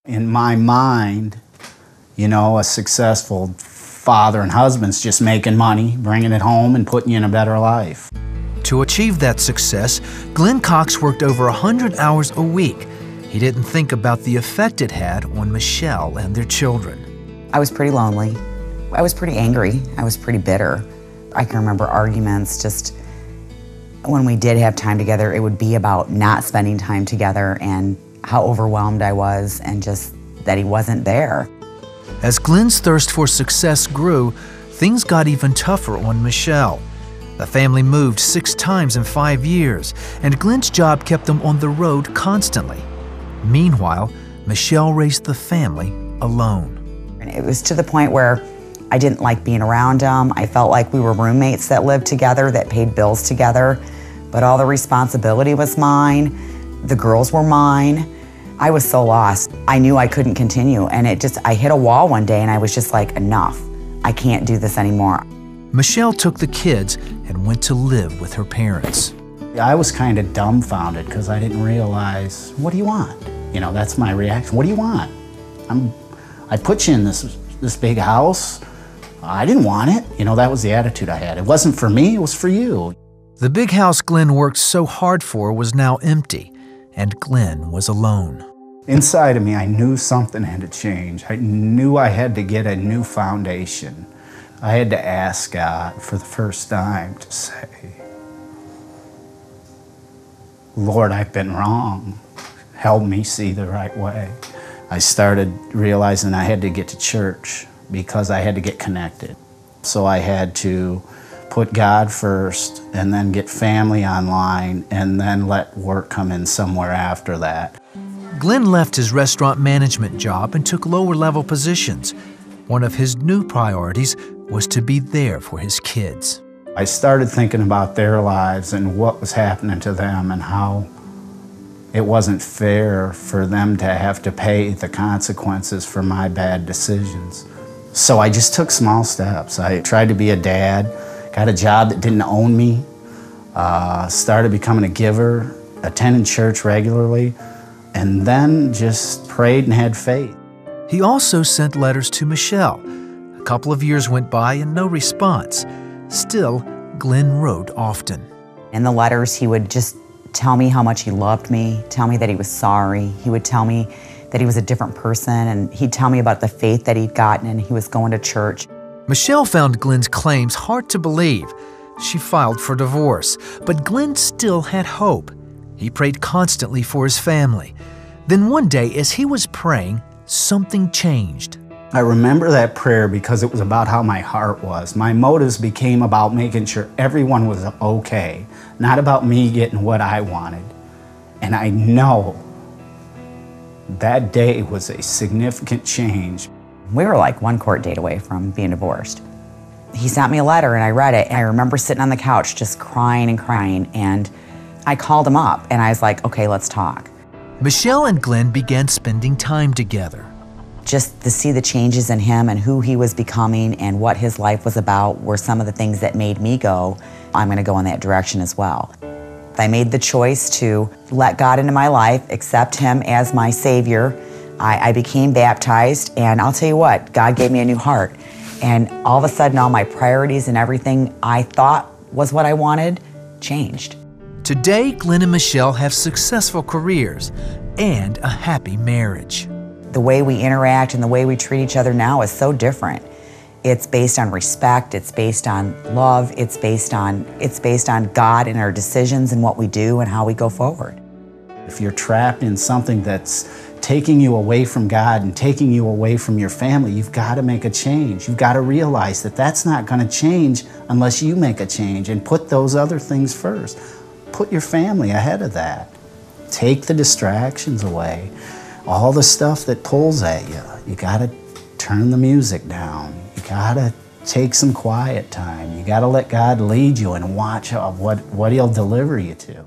In my mind, you know, a successful father and husband's just making money, bringing it home, and putting you in a better life. To achieve that success, Glen Cox worked over 100 hours a week. He didn't think about the effect it had on Michelle and their children. I was pretty lonely. I was pretty angry. I was pretty bitter. I can remember arguments. Just when we did have time together, it would be about not spending time together and how overwhelmed I was and just that he wasn't there. As Glen's thirst for success grew, things got even tougher on Michelle. The family moved 6 times in 5 years, and Glen's job kept them on the road constantly. Meanwhile, Michelle raised the family alone. And it was to the point where I didn't like being around him. I felt like we were roommates that lived together, that paid bills together, but all the responsibility was mine. The girls were mine. I was so lost. I knew I couldn't continue, and I hit a wall one day and I was just like, enough. I can't do this anymore. Michelle took the kids and went to live with her parents. I was kind of dumbfounded because I didn't realize, what do you want? You know, that's my reaction. What do you want? I put you in this big house. I didn't want it. You know, that was the attitude I had. It wasn't for me, it was for you. The big house Glen worked so hard for was now empty, and Glen was alone. Inside of me, I knew something had to change. I knew I had to get a new foundation. I had to ask God for the first time to say, Lord, I've been wrong. Help me see the right way. I started realizing I had to get to church because I had to get connected. So I had to put God first and then get family online and then let work come in somewhere after that. Glen left his restaurant management job and took lower-level positions. One of his new priorities was to be there for his kids. I started thinking about their lives and what was happening to them and how it wasn't fair for them to have to pay the consequences for my bad decisions. So I just took small steps. I tried to be a dad, got a job that didn't own me, started becoming a giver, attending church regularly, and then just prayed and had faith. He also sent letters to Michelle. A couple of years went by and no response. Still, Glen wrote often. In the letters, he would just tell me how much he loved me, tell me that he was sorry. He would tell me that he was a different person, and he'd tell me about the faith that he'd gotten and he was going to church. Michelle found Glen's claims hard to believe. She filed for divorce, but Glen still had hope. He prayed constantly for his family. Then one day, as he was praying, something changed. I remember that prayer because it was about how my heart was. My motives became about making sure everyone was okay, not about me getting what I wanted. And I know that day was a significant change. We were like one court date away from being divorced. He sent me a letter and I read it, and I remember sitting on the couch just crying and crying, and I called him up and I was like, okay, let's talk. Michelle and Glen began spending time together. Just to see the changes in him and who he was becoming and what his life was about were some of the things that made me go, I'm gonna go in that direction as well. I made the choice to let God into my life, accept him as my Savior. I became baptized, and I'll tell you what, God gave me a new heart. And all of a sudden, all my priorities and everything I thought was what I wanted changed. Today, Glen and Michelle have successful careers and a happy marriage. The way we interact and the way we treat each other now is so different. It's based on respect, it's based on love, it's based on God and our decisions and what we do and how we go forward. If you're trapped in something that's taking you away from God and taking you away from your family, you've got to make a change. You've got to realize that that's not going to change unless you make a change and put those other things first. Put your family ahead of that. Take the distractions away. All the stuff that pulls at you, you gotta turn the music down. You gotta take some quiet time. You gotta let God lead you and watch what he'll deliver you to.